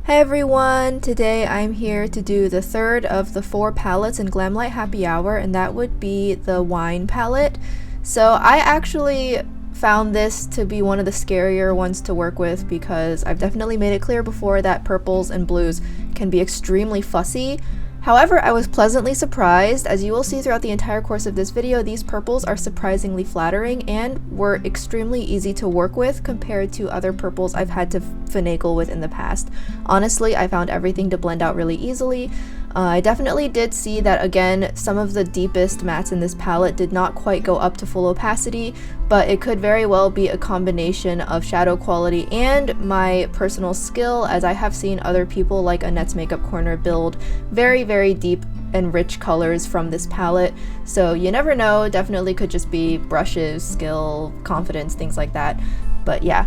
Hey everyone! Today I'm here to do the third of the 4 palettes in Glamlite Happy Hour, and that would be the wine palette. So I actually found this to be one of the scarier ones to work with because I've definitely made it clear before that purples and blues can be extremely fussy. However, I was pleasantly surprised. As you will see throughout the entire course of this video, these purples are surprisingly flattering and were extremely easy to work with compared to other purples I've had to finagle with in the past. Honestly, I found everything to blend out really easily. I definitely did see that, again, some of the deepest mattes in this palette did not quite go up to full opacity, but it could very well be a combination of shadow quality and my personal skill, as I have seen other people like Annette's Makeup Corner build very deep and rich colors from this palette. So you never know, definitely could just be brushes, skill, confidence, things like that. But yeah.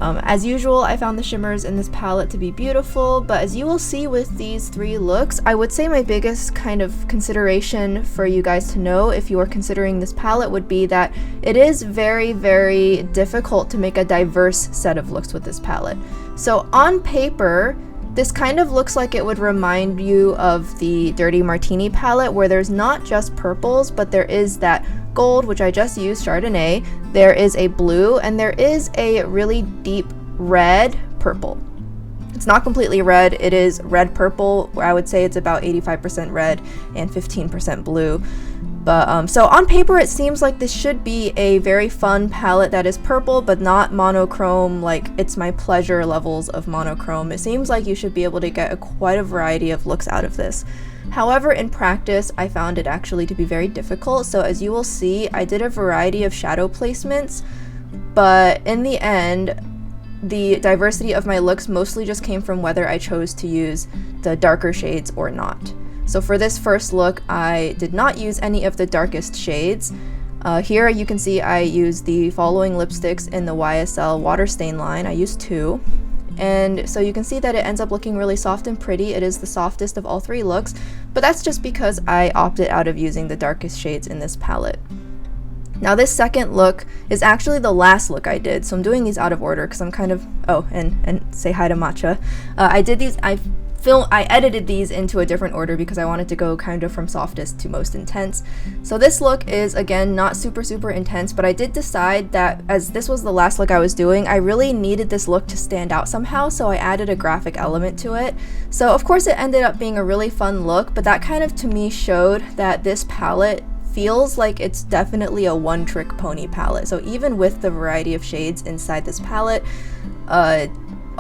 As usual, I found the shimmers in this palette to be beautiful, but as you will see with these 3 looks, I would say my biggest kind of consideration for you guys to know if you are considering this palette would be that it is very difficult to make a diverse set of looks with this palette. So on paper, this kind of looks like it would remind you of the Dirty Martini palette, where there's not just purples, but there is that gold, which I just used, Chardonnay, there is a blue, and there is a really deep red purple. It's not completely red, it is red purple, where I would say it's about 85% red and 15% blue. But so on paper it seems like this should be a very fun palette that is purple but not monochrome, like it's my pleasure levels of monochrome. It seems like you should be able to get quite a variety of looks out of this. However, in practice, I found it actually to be very difficult. So as you will see, I did a variety of shadow placements, but in the end, the diversity of my looks mostly just came from whether I chose to use the darker shades or not. So for this first look, I did not use any of the darkest shades. Here you can see I used the following lipsticks in the YesStyle water stain line. I used 2. And so you can see that it ends up looking really soft and pretty. It is the softest of all 3 looks, but that's just because I opted out of using the darkest shades in this palette. Now this second look is actually the last look I did, so I'm doing these out of order because I'm kind of, oh, and say hi to Matcha. I edited these into a different order because I wanted to go kind of from softest to most intense. So this look is, again, not super intense, but I did decide that as this was the last look I was doing, I really needed this look to stand out somehow, so I added a graphic element to it. So of course it ended up being a really fun look, but that kind of to me showed that this palette feels like it's definitely a one-trick pony palette. So even with the variety of shades inside this palette,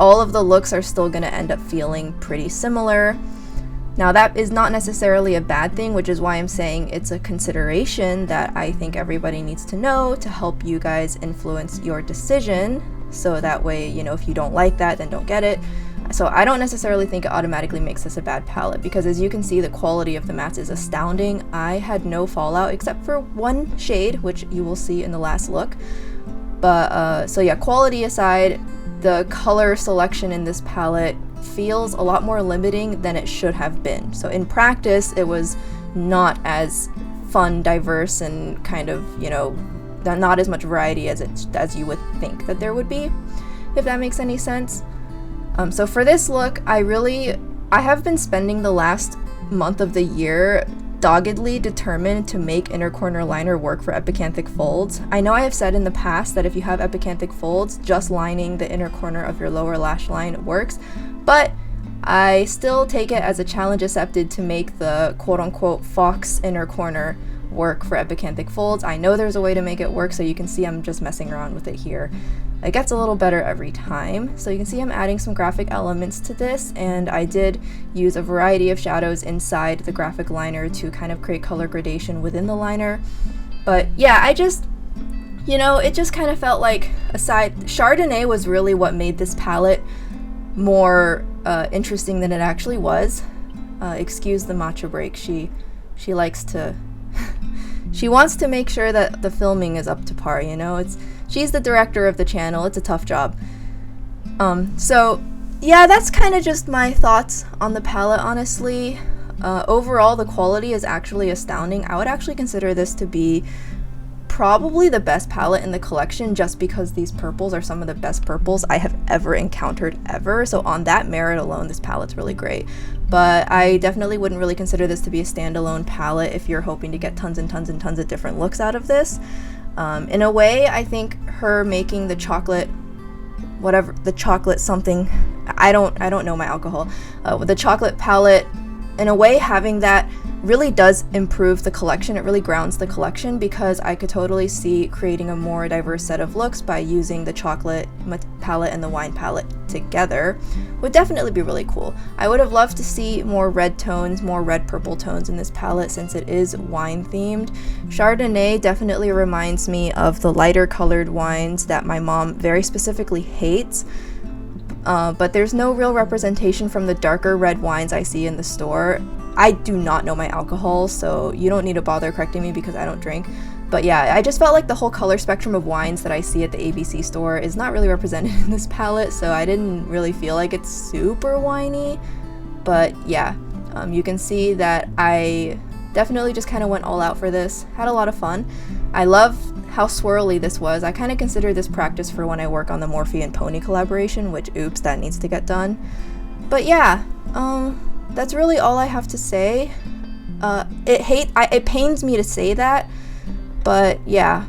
all of the looks are still going to end up feeling pretty similar. Now that is not necessarily a bad thing, which is why I'm saying it's a consideration that I think everybody needs to know to help you guys influence your decision. So that way, you know, if you don't like that, then don't get it. So I don't necessarily think it automatically makes this a bad palette, because as you can see, the quality of the mattes is astounding. I had no fallout except for 1 shade, which you will see in the last look. But so yeah, quality aside, the color selection in this palette feels a lot more limiting than it should have been. So in practice, it was not as fun, diverse, and kind of, you know, not as much variety as you would think that there would be, if that makes any sense. So for this look, I have been spending the last month of the year doggedly determined to make inner corner liner work for epicanthic folds. I know I have said in the past that if you have epicanthic folds, just lining the inner corner of your lower lash line works, but I still take it as a challenge accepted to make the quote-unquote fox inner corner work for epicanthic folds. I know there's a way to make it work, so you can see I'm just messing around with it here. It gets a little better every time. So you can see I'm adding some graphic elements to this, and I did use a variety of shadows inside the graphic liner to kind of create color gradation within the liner. But yeah, I just, you know, it just kind of felt like, aside, Chardonnay was really what made this palette more interesting than it actually was. Excuse the matcha break. She likes to she wants to make sure that the filming is up to par, you know. She's the director of the channel. It's a tough job. So yeah, that's kind of just my thoughts on the palette, honestly. Overall, the quality is actually astounding. I would actually consider this to be probably the best palette in the collection just because these purples are some of the best purples I have ever encountered ever. So on that merit alone, this palette's really great. But I definitely wouldn't really consider this to be a standalone palette if you're hoping to get tons and tons and tons of different looks out of this. In a way, I think her making the chocolate, whatever, the chocolate something, I don't know my alcohol, with the chocolate palette, in a way having that really does improve the collection. It really grounds the collection because I could totally see creating a more diverse set of looks by using the chocolate palette and the wine palette together. Would definitely be really cool. I would have loved to see more red tones, more red purple tones in this palette since it is wine themed. Chardonnay definitely reminds me of the lighter colored wines that my mom very specifically hates. But there's no real representation from the darker red wines I see in the store. I do not know my alcohol, so you don't need to bother correcting me because I don't drink. But yeah, I just felt like the whole color spectrum of wines that I see at the ABC store is not really represented in this palette, so I didn't really feel like it's super winey. But yeah, you can see that I definitely just kind of went all out for this. Had a lot of fun. I love how swirly this was. I kind of consider this practice for when I work on the Morphe and Pony collaboration, which oops, that needs to get done. But yeah, that's really all I have to say. It pains me to say that, but yeah.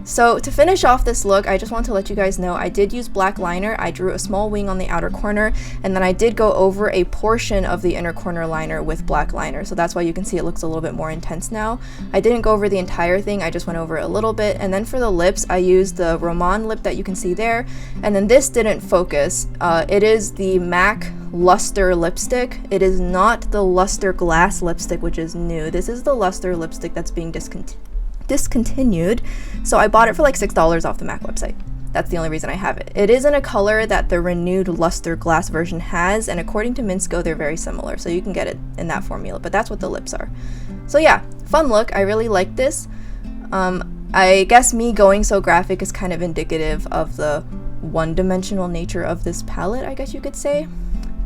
So to finish off this look, I just want to let you guys know I did use black liner. I drew a small wing on the outer corner, and then I did go over a portion of the inner corner liner with black liner. So that's why you can see it looks a little bit more intense now. I didn't go over the entire thing, I just went over it a little bit. And then for the lips, I used the Roman lip that you can see there. And then this didn't focus. It is the MAC Luster lipstick. It is not the Luster Glass lipstick, which is new. This is the Luster lipstick that's being discontinued, so I bought it for like $6 off the MAC website. That's the only reason I have it. It is in a color that the renewed Luster Glass version has, and according to Minsco, they're very similar, so you can get it in that formula, but that's what the lips are. So yeah, fun look. I really like this. I guess me going so graphic is kind of indicative of the one-dimensional nature of this palette, I guess you could say.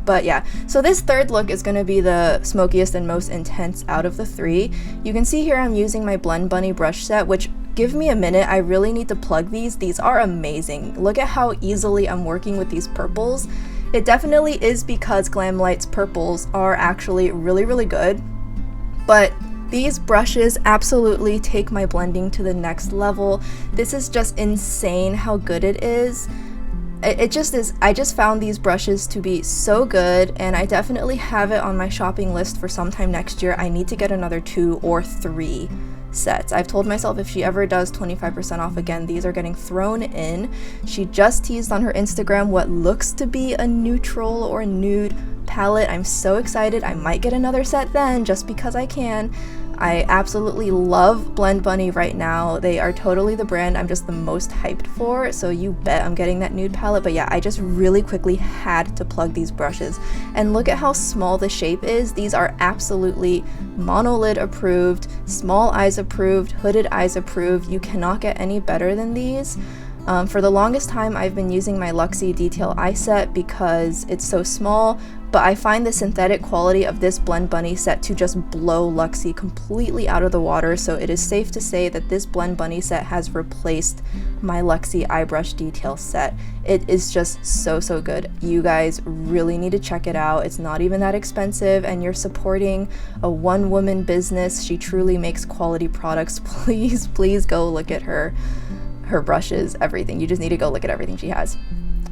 But yeah, so this third look is going to be the smokiest and most intense out of the three. You can see here I'm using my Blend Bunny brush set, which, give me a minute, I really need to plug these. These are amazing. Look at how easily I'm working with these purples. It definitely is because Glamlite's purples are actually really, really good. But these brushes absolutely take my blending to the next level. This is just insane how good it is. It just is. I just found these brushes to be so good, and I definitely have it on my shopping list for sometime next year. I need to get another 2 or 3 sets. I've told myself if she ever does 25% off again, these are getting thrown in. She just teased on her Instagram what looks to be a neutral or nude palette. I'm so excited. I might get another set then just because I can. I absolutely love Blend Bunny right now. They are totally the brand I'm just the most hyped for, so you bet I'm getting that nude palette. But yeah, I just really quickly had to plug these brushes. And look at how small the shape is. These are absolutely monolid approved, small eyes approved, hooded eyes approved. You cannot get any better than these. For the longest time, I've been using my Luxie Detail Eye Set because it's so small, but I find the synthetic quality of this Blend Bunny set to just blow Luxie completely out of the water, so it is safe to say that this Blend Bunny set has replaced my Luxie Eye Brush Detail set. It is just so, so good. You guys really need to check it out. It's not even that expensive, and you're supporting a one-woman business. She truly makes quality products. Please, please go look at her brushes, everything. You just need to go look at everything she has.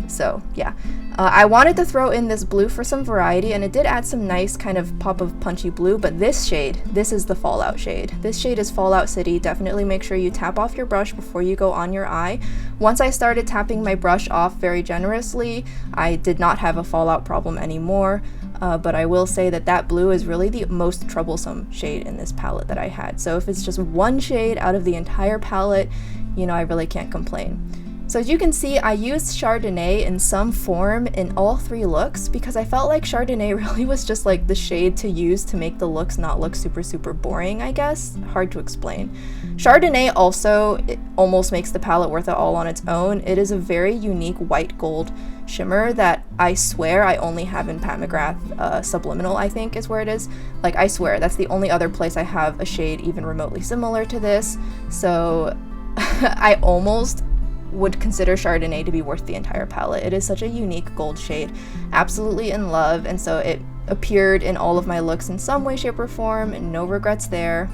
So yeah, I wanted to throw in this blue for some variety, and it did add some nice kind of pop of punchy blue, but this shade, this is the Fallout shade. This shade is Fallout City. Definitely make sure you tap off your brush before you go on your eye. Once I started tapping my brush off very generously, I did not have a fallout problem anymore. But I will say that that blue is really the most troublesome shade in this palette that I had. So if it's just one shade out of the entire palette, you know, I really can't complain. So as you can see, I used Chardonnay in some form in all 3 looks because I felt like Chardonnay really was just like the shade to use to make the looks not look super, super boring, I guess. Hard to explain. Chardonnay also, it almost makes the palette worth it all on its own. It is a very unique white gold shimmer that I swear I only have in Pat McGrath Subliminal, I think is where it is. Like, I swear, that's the only other place I have a shade even remotely similar to this. So I almost would consider Chardonnay to be worth the entire palette. It is such a unique gold shade. Absolutely in love, and so it appeared in all of my looks in some way, shape, or form, and no regrets there.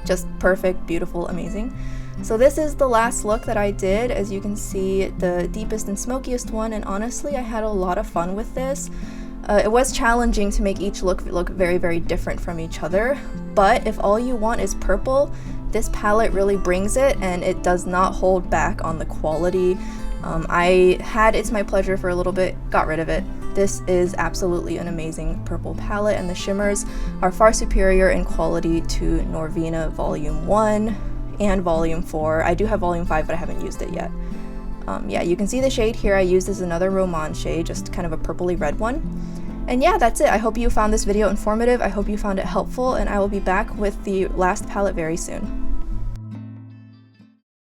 Just perfect, beautiful, amazing. So this is the last look that I did. As you can see, the deepest and smokiest one, and honestly I had a lot of fun with this. It was challenging to make each look very, very different from each other, but if all you want is purple, this palette really brings it, and it does not hold back on the quality. I had It's My Pleasure for a little bit, got rid of it. This is absolutely an amazing purple palette, and the shimmers are far superior in quality to Norvina Volume 1 and Volume 4. I do have Volume 5, but I haven't used it yet. Yeah, you can see the shade here I used is another Romance shade, just kind of a purpley red one. And yeah, that's it. I hope you found this video informative, I hope you found it helpful, and I will be back with the last palette very soon.